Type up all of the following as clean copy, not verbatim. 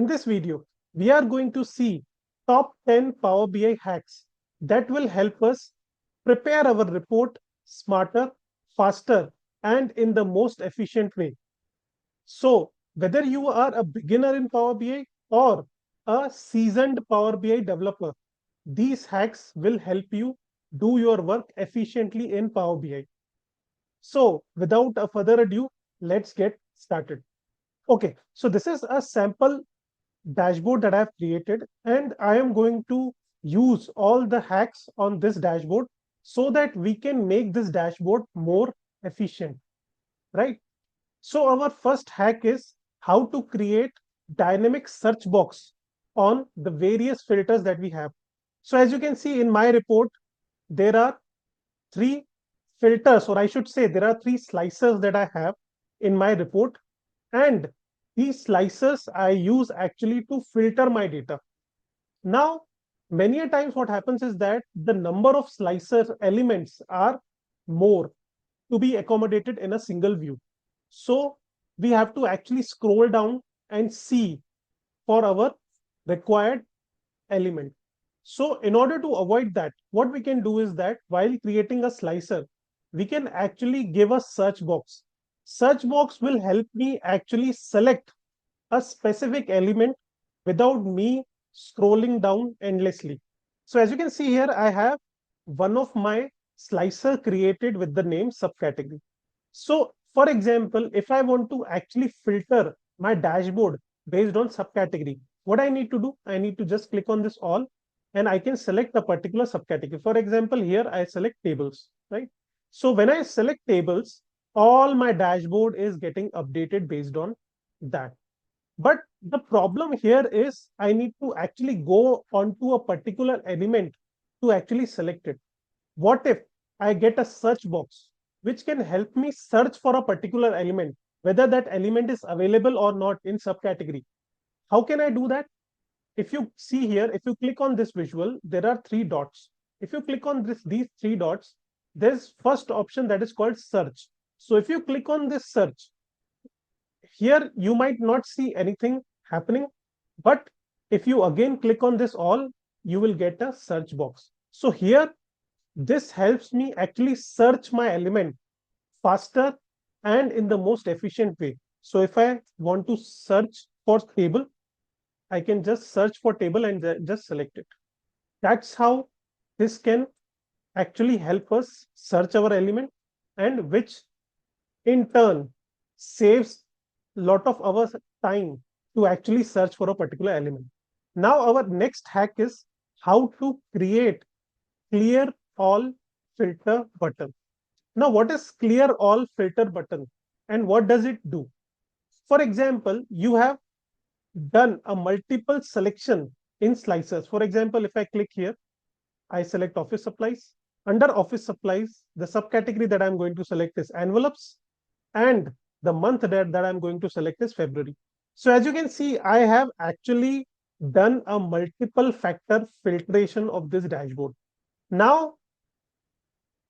In this video, we are going to see top 10 Power BI hacks that will help us prepare our report smarter, faster, and in the most efficient way. So, whether you are a beginner in Power BI or a seasoned Power BI developer, these hacks will help you do your work efficiently in Power BI. So, without a further ado, let's get started. Okay, so this is a sample dashboard that I've created, and I am going to use all the hacks on this dashboard so that we can make this dashboard more efficient, right? So our first hack is how to create dynamic search box on the various filters that we have. So as you can see in my report, there are three filters, or I should say there are three slicers that I have in my report, and these slicers I use actually to filter my data. Now, many a times what happens is that the number of slicer elements are more to be accommodated in a single view. So we have to actually scroll down and see for our required element. So in order to avoid that, what we can do is that while creating a slicer, we can actually give a search box. Search box will help me actually select a specific element without me scrolling down endlessly. So as you can see here, I have one of my slicer created with the name subcategory. So for example, if I want to actually filter my dashboard based on subcategory, what I need to do, I need to just click on this all and I can select a particular subcategory. For example, here I select tables, right? So when I select tables, all my dashboard is getting updated based on that. But the problem here is I need to actually go onto a particular element to actually select it. What if I get a search box which can help me search for a particular element, whether that element is available or not in subcategory? How can I do that? If you see here, if you click on this visual, there are three dots. If you click on these three dots, there's first option that is called search. So if you click on this search, here you might not see anything happening, but if you again click on this all, you will get a search box. So here, this helps me actually search my element faster and in the most efficient way. So if I want to search for table, I can just search for table and just select it. That's how this can actually help us search our element, and which in turn saves a lot of our time to actually search for a particular element. Now our next hack is how to create clear all filter button. Now what is clear all filter button and what does it do? For example, you have done a multiple selection in slicers. For example, if I click here, I select office supplies. Under office supplies, the subcategory that I'm going to select is envelopes, and the month that I'm going to select is February. So as you can see, I have actually done a multiple factor filtration of this dashboard. Now,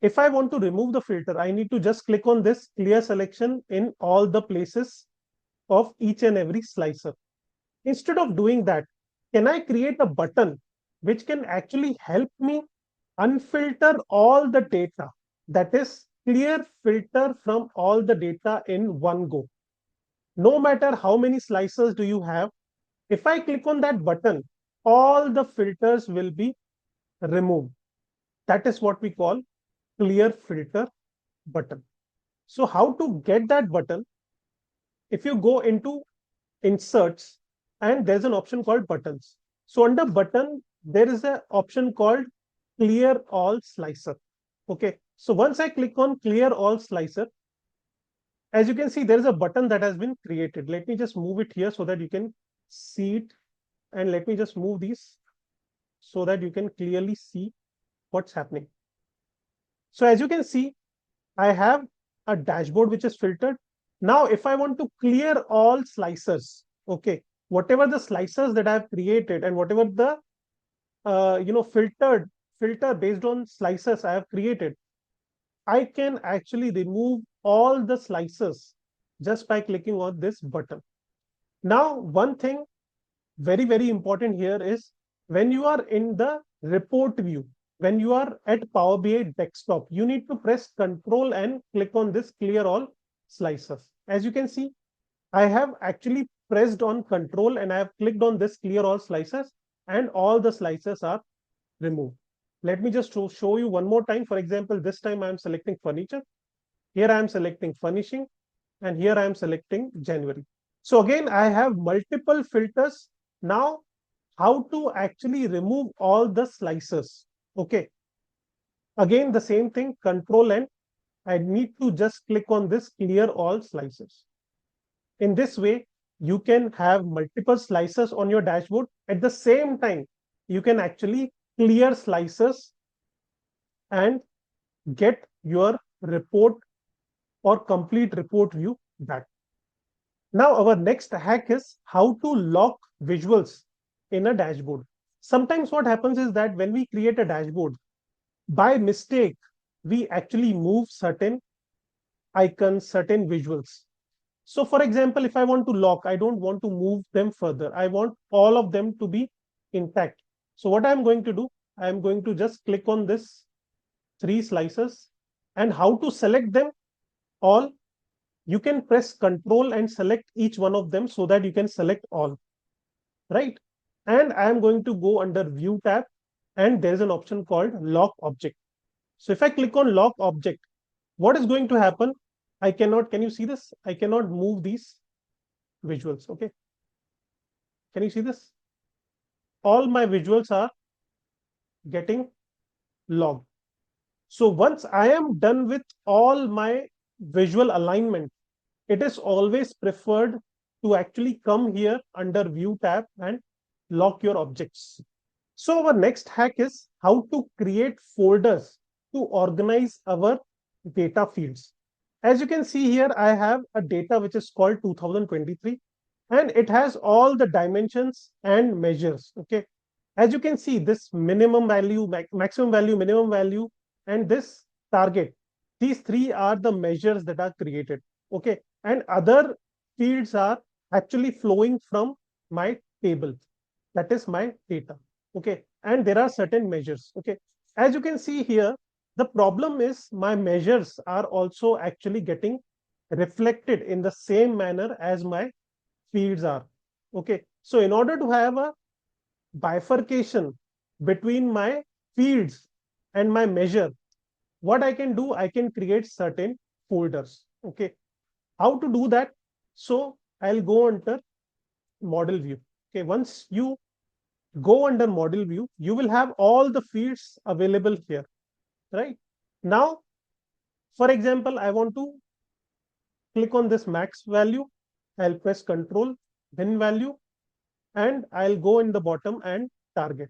if I want to remove the filter, I need to just click on this clear selection in all the places of each and every slicer. Instead of doing that, can I create a button which can actually help me unfilter all the data? That is, clear filter from all the data in one go. No matter how many slicers do you have, if I click on that button, all the filters will be removed. That is what we call clear filter button. So how to get that button? If you go into inserts, and there's an option called buttons. So under button, there is an option called clear all slicer. Okay. So once I click on clear all slicer, as you can see, there is a button that has been created. Let me just move it here so that you can see it. And let me just move these so that you can clearly see what's happening. So as you can see, I have a dashboard which is filtered. Now, if I want to clear all slicers, okay, whatever the slicers that I've created and whatever the filter based on slicers I have created, I can actually remove all the slicers just by clicking on this button. Now, one thing very, very important here is when you are in the report view, when you are at Power BI desktop, you need to press Control and click on this clear all slices. As you can see, I have actually pressed on Control and I have clicked on this clear all slices, and all the slices are removed. Let me just show you one more time. For example, this time I am selecting furniture. Here I am selecting furnishing, and here I am selecting January. So again, I have multiple filters. Now, how to actually remove all the slices? Okay. Again, the same thing, Control and I need to just click on this clear all slices. In this way, you can have multiple slices on your dashboard. At the same time, you can actually clear slices and get your report or complete report view back. Now, our next hack is how to lock visuals in a dashboard. Sometimes what happens is that when we create a dashboard, by mistake, we actually move certain icons, certain visuals. So for example, if I want to lock, I don't want to move them further. I want all of them to be intact. So what I'm going to do, I'm going to just click on this 3 slices, and how to select them all. You can press Control and select each one of them so that you can select all, right? And I am going to go under View tab, and there's an option called Lock Object. So if I click on Lock Object, what is going to happen? I cannot, can you see this? I cannot move these visuals, okay? Can you see this? All my visuals are getting logged. So once I am done with all my visual alignment, it is always preferred to actually come here under View tab and lock your objects. So our next hack is how to create folders to organize our data fields. As you can see here, I have a data which is called 2023, and it has all the dimensions and measures. Okay. As you can see, this minimum value, maximum value, minimum value, and this target, these three are the measures that are created. Okay. And other fields are actually flowing from my table. That is my data. Okay. And there are certain measures. Okay. As you can see here, the problem is my measures are also actually getting reflected in the same manner as my fields are. Okay. So in order to have a bifurcation between my fields and my measure, what I can do, I can create certain folders. Okay. How to do that? So I'll go under model view. Okay. Once you go under model view, you will have all the fields available here, right? Now, for example, I want to click on this max value. I'll press Control, bin value, and I'll go in the bottom and target.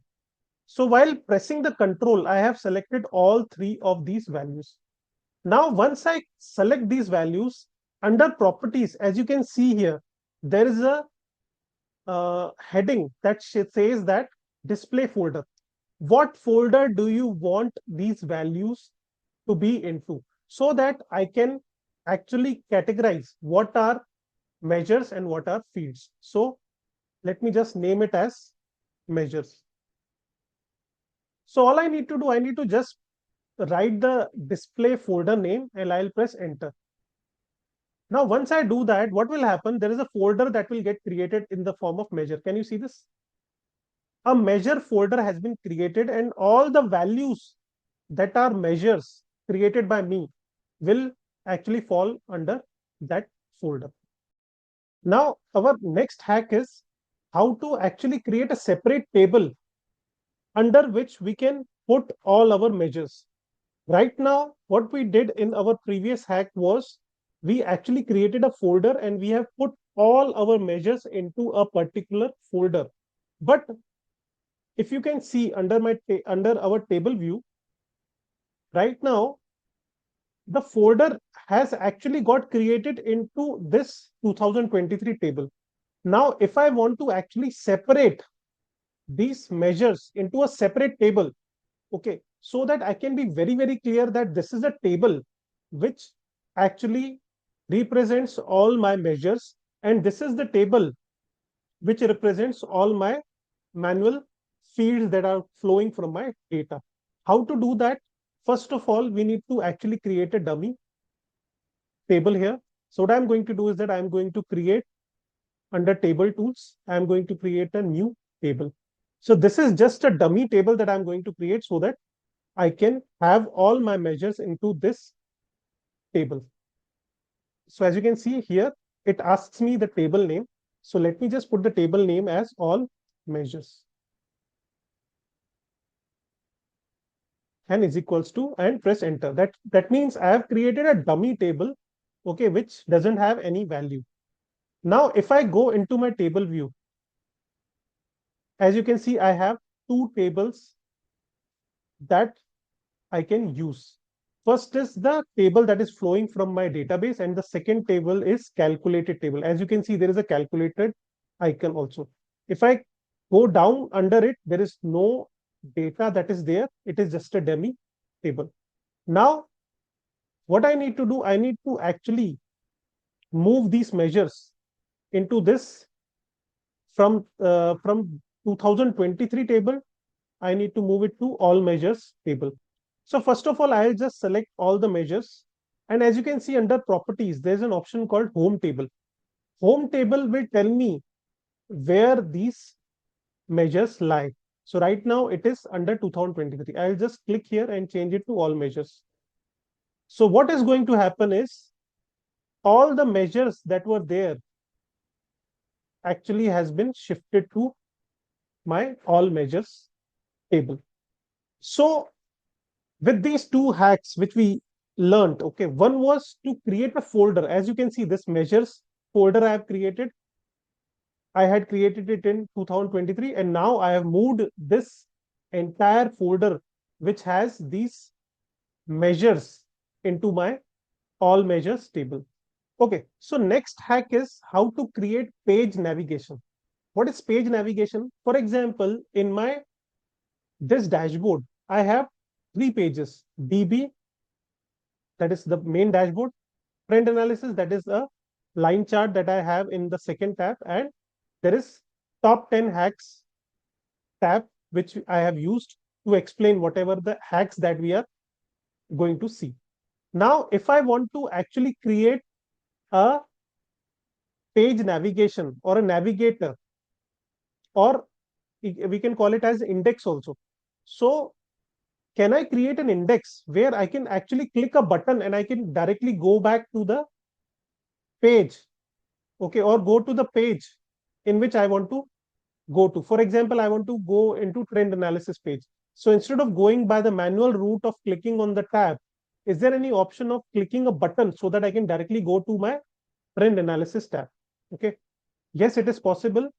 So while pressing the Control, I have selected all 3 of these values. Now, once I select these values, under properties, as you can see here, there is a heading that says that display folder. What folder do you want these values to be into, so that I can actually categorize what are measures and what are fields. So let me just name it as measures. So all I need to do, I need to just write the display folder name and I'll press enter. Now, once I do that, what will happen? There is a folder that will get created in the form of measure. Can you see this? A measure folder has been created, and all the values that are measures created by me will actually fall under that folder. Now, our next hack is how to actually create a separate table under which we can put all our measures. Right now, what we did in our previous hack was we actually created a folder and we have put all our measures into a particular folder. But if you can see under under our table view, right now, the folder has actually got created into this 2023 table. Now, if I want to actually separate these measures into a separate table, okay, so that I can be very, very clear that this is a table which actually represents all my measures, and this is the table which represents all my manual fields that are flowing from my data. How to do that? First of all, we need to actually create a dummy table here. So what I'm going to do is that I'm going to create under table tools, I'm going to create a new table. So this is just a dummy table that I'm going to create so that I can have all my measures into this table. So as you can see here, it asks me the table name. So let me just put the table name as all measures and is equals to and press enter. That means I have created a dummy table, okay, which doesn't have any value. Now, if I go into my table view, as you can see, I have two tables that I can use. First is the table that is flowing from my database, and the second table is calculated table. As you can see, there is a calculated icon also. If I go down under it, there is no data that is there. It is just a dummy table. Now, what I need to do, I need to actually move these measures into this from 2023 table. I need to move it to all measures table. So first of all, I'll just select all the measures. And as you can see under properties, there's an option called home table. Home table will tell me where these measures lie. So right now it is under 2023. I'll just click here and change it to all measures. So what is going to happen is all the measures that were there actually has been shifted to my all measures table. So with these two hacks which we learned, okay, one was to create a folder. As you can see, this measures folder I have created, I had created it in 2023, and now I have moved this entire folder which has these measures into my all measures table. Okay, so next hack is how to create page navigation. What is page navigation? For example, in my this dashboard, I have three pages: DB, that is the main dashboard; trend analysis, that is a line chart that I have in the second tab; and there is top 10 hacks tab, which I have used to explain whatever the hacks that we are going to see. Now, if I want to actually create a page navigation or a navigator, or we can call it as index also. So can I create an index where I can actually click a button and I can directly go back to the page, okay, or go to the page in which I want to go to. For example, I want to go into trend analysis page. So instead of going by the manual route of clicking on the tab, is there any option of clicking a button so that I can directly go to my trend analysis tab? Okay. Yes, it is possible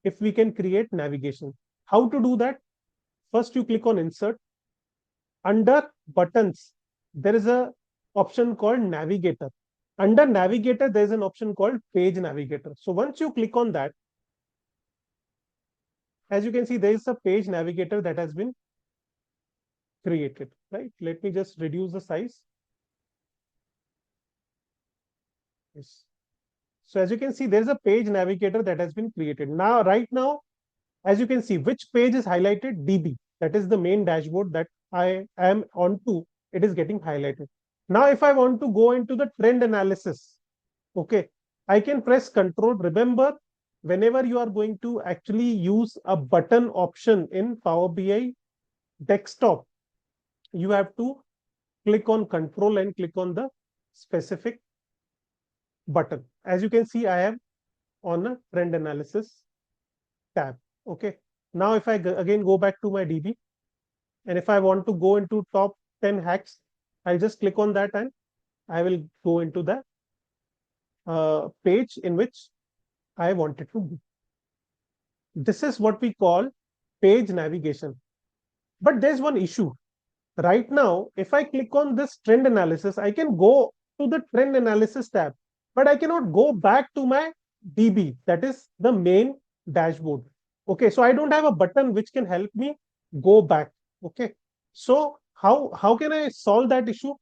if we can create navigation. How to do that? First, you click on insert. Under buttons, there is a option called navigator. Under navigator, there is an option called page navigator. So once you click on that, as you can see, there is a page navigator that has been created, right? Let me just reduce the size. Yes. So as you can see, there's a page navigator that has been created. Now, right now, as you can see, which page is highlighted? DB. That is the main dashboard that I am onto. It is getting highlighted. Now, if I want to go into the trend analysis, okay, I can press Control. Remember, whenever you are going to actually use a button option in Power BI desktop, you have to click on Control and click on the specific button. As you can see, I have on a trend analysis tab. Okay. Now, if I again go back to my DB, and if I want to go into top 10 hacks, I'll just click on that and I will go into the page in which I wanted to go. This is what we call page navigation. But there's one issue. Right now, if I click on this trend analysis, I can go to the trend analysis tab, but I cannot go back to my DB, that is the main dashboard. Okay, so I don't have a button which can help me go back. Okay, so how can I solve that issue?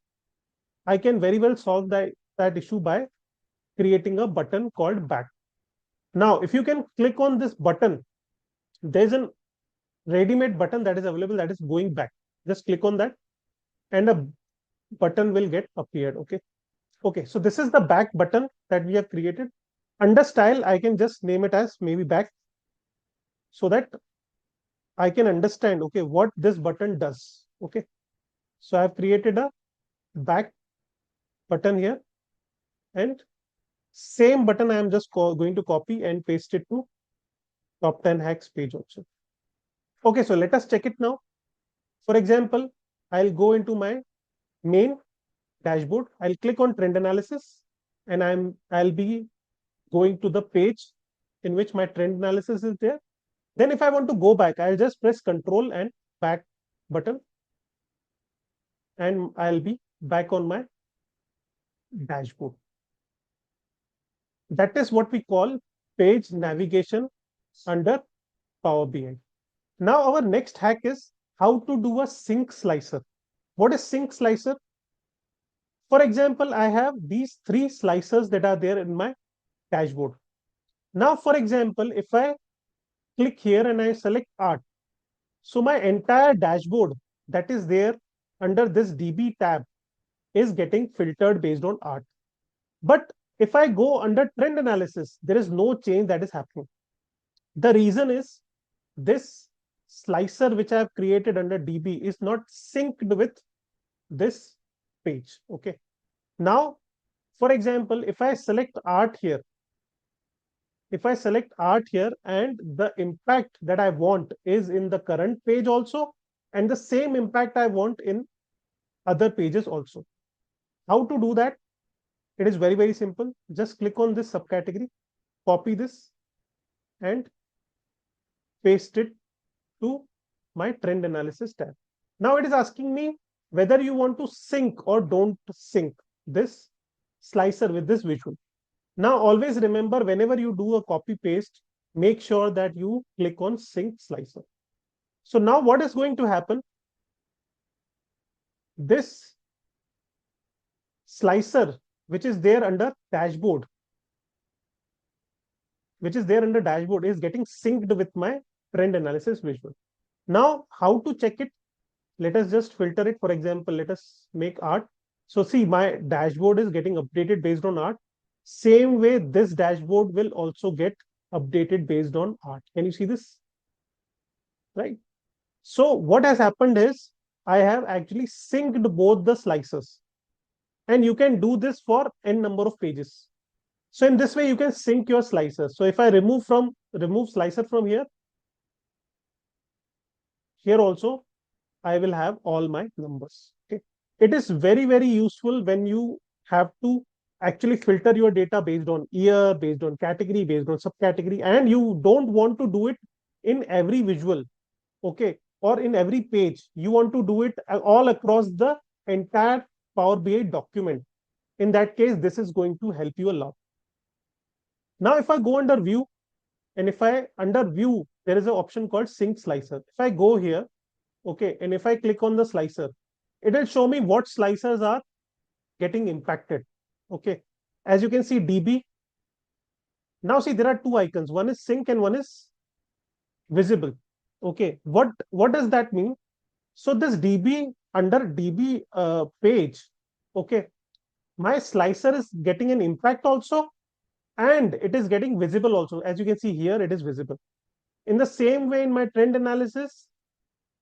I can very well solve that issue by creating a button called back. Now, if you can click on this button, there's a ready-made button that is available that is going back. Just click on that and a button will get appeared. Okay. Okay. So this is the back button that we have created. Under style, I can just name it as maybe back so that I can understand, okay, what this button does. Okay. So I've created a back button here, and same button I am just going to copy and paste it to top 10 hacks page also. Okay. So let us check it now. For example, I'll go into my main dashboard. I'll click on trend analysis, and I'll be going to the page in which my trend analysis is there. Then if I want to go back, I'll just press Control and back button, and I'll be back on my dashboard. That is what we call page navigation under Power BI. Now our next hack is how to do a sync slicer. What is sync slicer? For example, I have these three slicers that are there in my dashboard. Now, for example, if I click here and I select art, so my entire dashboard that is there under this DB tab is getting filtered based on art. But if I go under trend analysis, there is no change that is happening. The reason is this slicer which I have created under DB is not synced with this page. Okay. Now, for example, if I select art here, and the impact that I want is in the current page also, and the same impact I want in other pages also. How to do that? It is very, very simple. Just click on this subcategory, copy this, and paste it to my trend analysis tab. Now it is asking me whether you want to sync or don't sync this slicer with this visual. Now always remember, whenever you do a copy paste, make sure that you click on sync slicer. So now what is going to happen? This slicer which is there under dashboard, is getting synced with my trend analysis visual. Now how to check it? Let us just filter it. For example, let us make art. So see, my dashboard is getting updated based on art. Same way, this dashboard will also get updated based on art. Can you see this? Right. So what has happened is I have actually synced both the slicers, and you can do this for n number of pages. So in this way, you can sync your slicers. So if I remove slicer from here also, I will have all my numbers. Okay. It is very, very useful when you have to actually filter your data based on year, based on category, based on subcategory, and you don't want to do it in every visual, okay, or in every page. You want to do it all across the entire Power BI document. In that case, this is going to help you a lot. Now, if I go under view, and if I under view, there is an option called sync slicer. If I go here, okay, and if I click on the slicer, it will show me what slicers are getting impacted. Okay, as you can see, DB. Now see, there are two icons. One is sync and one is visible. Okay, what does that mean? So this DB under DB page, okay, my slicer is getting an impact also, and it is getting visible also. As you can see here, it is visible. In the same way, in my trend analysis,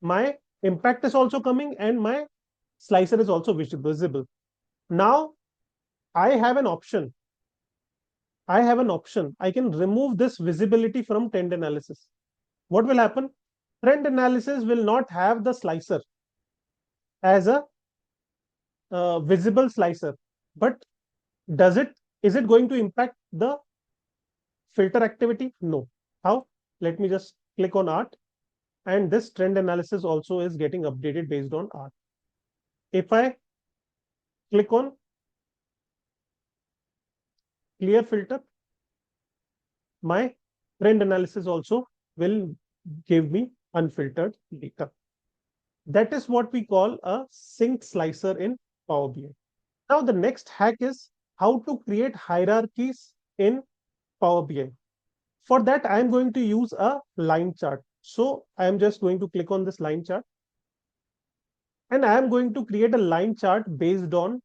my impact is also coming and my slicer is also visible. Now I have an option. I can remove this visibility from trend analysis. What will happen? Trend analysis will not have the slicer as a visible slicer, but is it going to impact the filter activity? No. How? Let me just click on art, and this trend analysis also is getting updated based on art. If I click on clear filter, my trend analysis also will give me unfiltered data. That is what we call a sync slicer in Power BI. Now the next hack is how to create hierarchies in Power BI. For that, I am going to use a line chart. So I am just going to click on this line chart, and I am going to create a line chart based on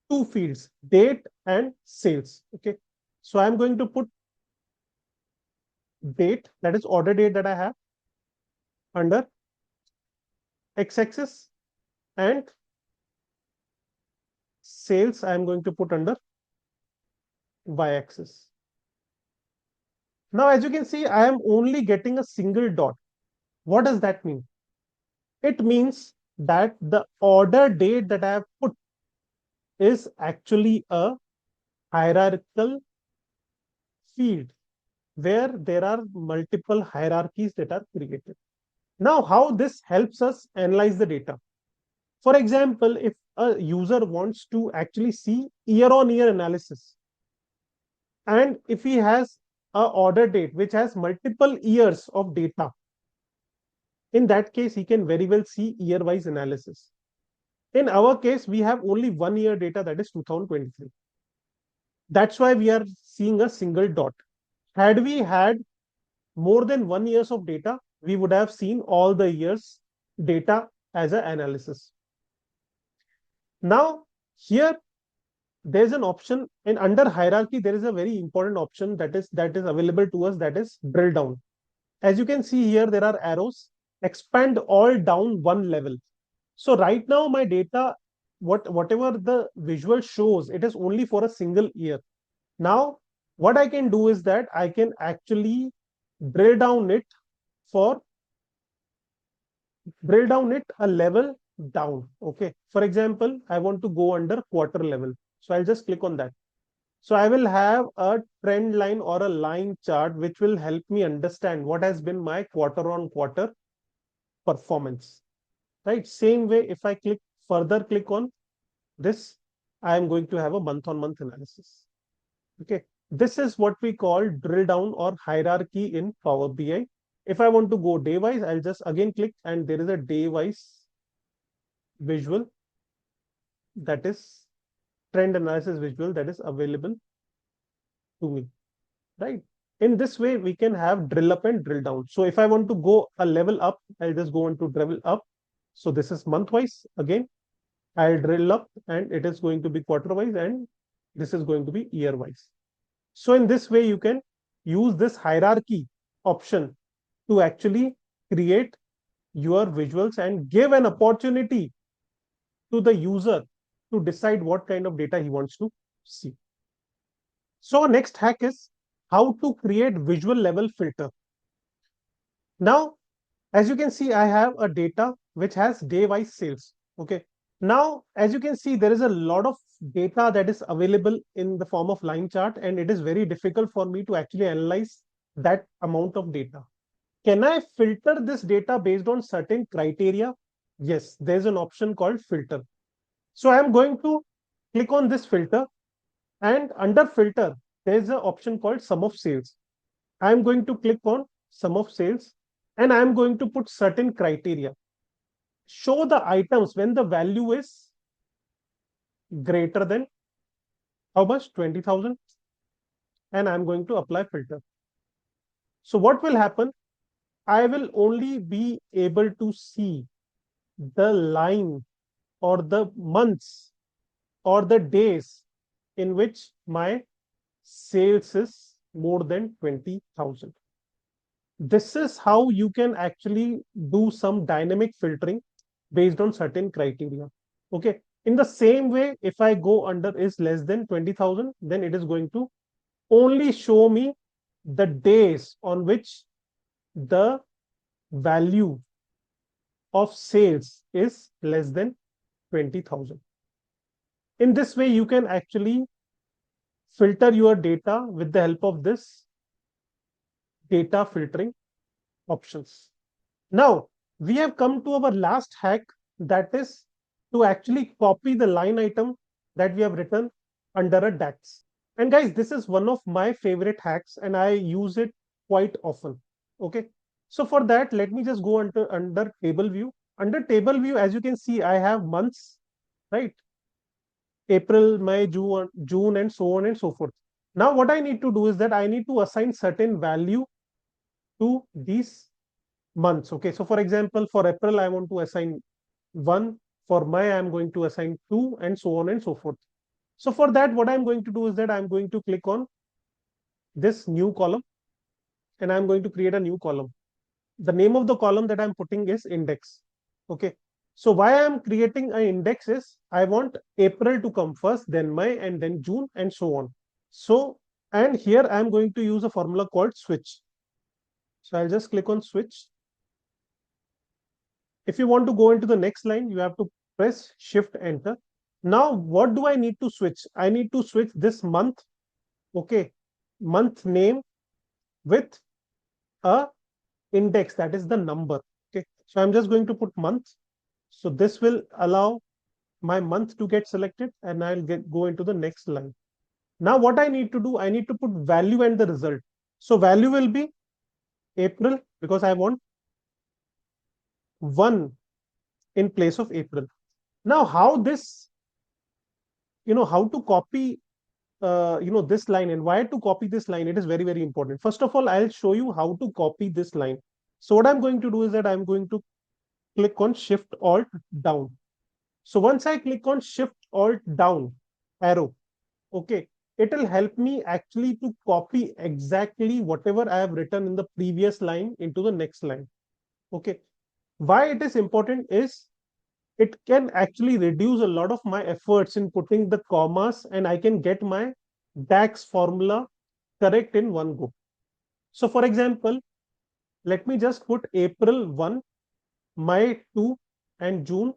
two fields, date and sales. Okay. So I'm going to put date, that is order date that I have, under x-axis, and sales I'm going to put under y-axis. Now, as you can see, I am only getting a single dot. What does that mean? It means that the order date that I have put is actually a hierarchical field where there are multiple hierarchies that are created. Now, how this helps us analyze the data? For example, if a user wants to actually see year-on-year analysis, and if he has a order date which has multiple years of data, in that case, he can very well see year-wise analysis. In our case, we have only 1 year data, that is 2023. That's why we are seeing a single dot. Had we had more than 1 years of data, we would have seen all the years data as an analysis. Now, here there's an option, and under hierarchy, there is a very important option that is available to us, that is drill down. As you can see here, there are arrows, expand all down one level. So right now, my data, whatever the visual shows, it is only for a single year. Now, what I can do is that I can actually drill down it a level down. Okay. For example, I want to go under quarter level. So I'll just click on that. So I will have a trend line or a line chart which will help me understand what has been my quarter on quarter performance. Right. Same way, if I click on this, I am going to have a month on month analysis. Okay. This is what we call drill down or hierarchy in Power BI. If I want to go day wise, I'll just again click, and there is a day wise visual, that is trend analysis visual, that is available to me, right? In this way, we can have drill up and drill down. So if I want to go a level up, I'll just go into drill up. So this is month wise. Again, I'll drill up, and it is going to be quarter wise, and this is going to be year wise. So in this way, you can use this hierarchy option to actually create your visuals and give an opportunity to the user to decide what kind of data he wants to see. So next hack is how to create visual level filter. Now, as you can see, I have a data which has day-wise sales. Okay. Now, as you can see, there is a lot of data that is available in the form of line chart, and it is very difficult for me to actually analyze that amount of data. Can I filter this data based on certain criteria? Yes, there's an option called filter. So I'm going to click on this filter, and under filter, there's an option called sum of sales. I'm going to click on sum of sales, and I'm going to put certain criteria. Show the items when the value is greater than how much? 20,000. And I'm going to apply filter. So what will happen? I will only be able to see the line or the months or the days in which my sales is more than 20,000. This is how you can actually do some dynamic filtering based on certain criteria. Okay. In the same way, if I go under is less than 20,000, then it is going to only show me the days on which the value of sales is less than 20,000. In this way, you can actually filter your data with the help of this data filtering options. Now, we have come to our last hack, that is to actually copy the line item that we have written under a DAX. And guys, this is one of my favorite hacks, and I use it quite often. Okay. So for that, let me just go under table view. Under table view, as you can see, I have months, right? April, May, June, and so on and so forth. Now what I need to do is that I need to assign certain value to these months. Okay, so for example, for April, I want to assign 1. For May, I'm going to assign 2, and so on and so forth. So for that, what I'm going to do is that I'm going to click on this new column, and I'm going to create a new column. The name of the column that I'm putting is index. Okay. So why I'm creating an index is I want April to come first, then May, and then June, and so on. So, and here I'm going to use a formula called switch. So I'll just click on switch. If you want to go into the next line, you have to press shift enter. Now, what do I need to switch? I need to switch this month, okay, month name with a index, that is the number. Okay, so I'm just going to put month. So this will allow my month to get selected, and I'll go into the next line. Now what I need to do, I need to put value and the result. So value will be April, because I want 1 in place of April. Now how this, how to copy this line, and why to copy this line, it is very, very important. First of all, I'll show you how to copy this line. So what I'm going to do is that I'm going to click on shift alt down. So once I click on shift alt down arrow, okay, it will help me actually to copy exactly whatever I have written in the previous line into the next line. Okay, why it is important is it can actually reduce a lot of my efforts in putting the commas, and I can get my DAX formula correct in one go. So for example, let me just put April 1, May 2, and June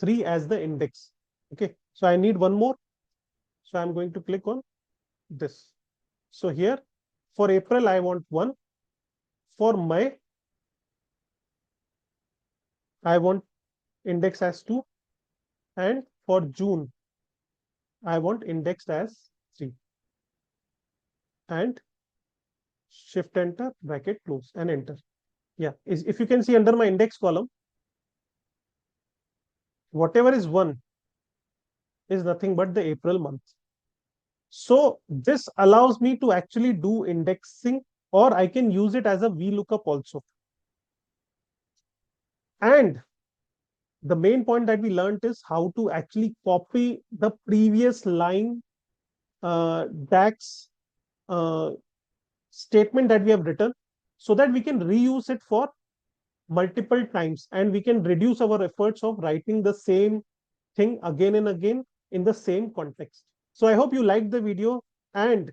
3 as the index. Okay, so I need one more. So I'm going to click on this. So here for April, I want 1. For May, I want index as 2. And for June, I want indexed as 3. And shift enter, bracket close, and enter. Yeah, if you can see under my index column, whatever is 1 is nothing but the April month. So this allows me to actually do indexing, or I can use it as a VLOOKUP also. And the main point that we learned is how to actually copy the previous line DAX statement that we have written, so that we can reuse it for multiple times, and we can reduce our efforts of writing the same thing again and again in the same context. So I hope you liked the video, and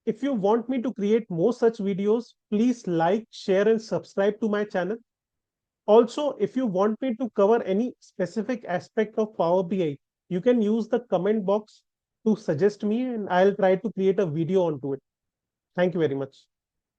if you want me to create more such videos, please like, share, and subscribe to my channel. Also, if you want me to cover any specific aspect of Power BI, you can use the comment box to suggest me, and I'll try to create a video onto it. Thank you very much.